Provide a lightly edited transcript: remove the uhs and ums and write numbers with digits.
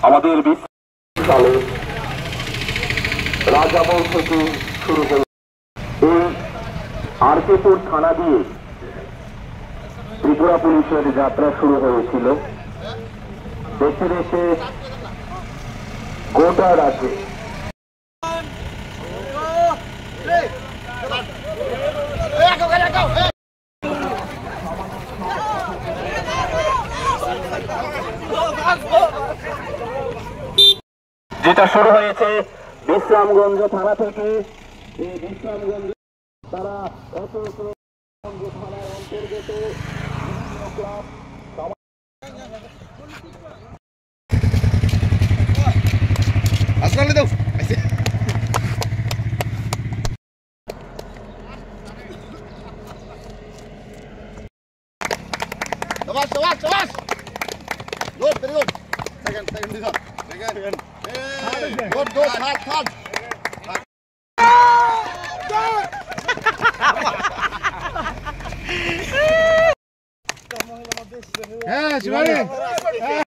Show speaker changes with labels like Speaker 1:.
Speaker 1: আমাদের সালে রাজামহল থেকে শুরু হয়ে এই আরকেপুর থানা দিয়ে ত্রিপুরা পুলিশের যাত্রা শুরু হয়েছিল। দেশে দেশে গোটা রাজ্যে যেটা শুরু হয়েছে বিশ্রামগঞ্জ থানা থেকে। এই বিশ্রামগঞ্জ তারা থানার অন্তর্গত
Speaker 2: হ্যাঁ শিবানী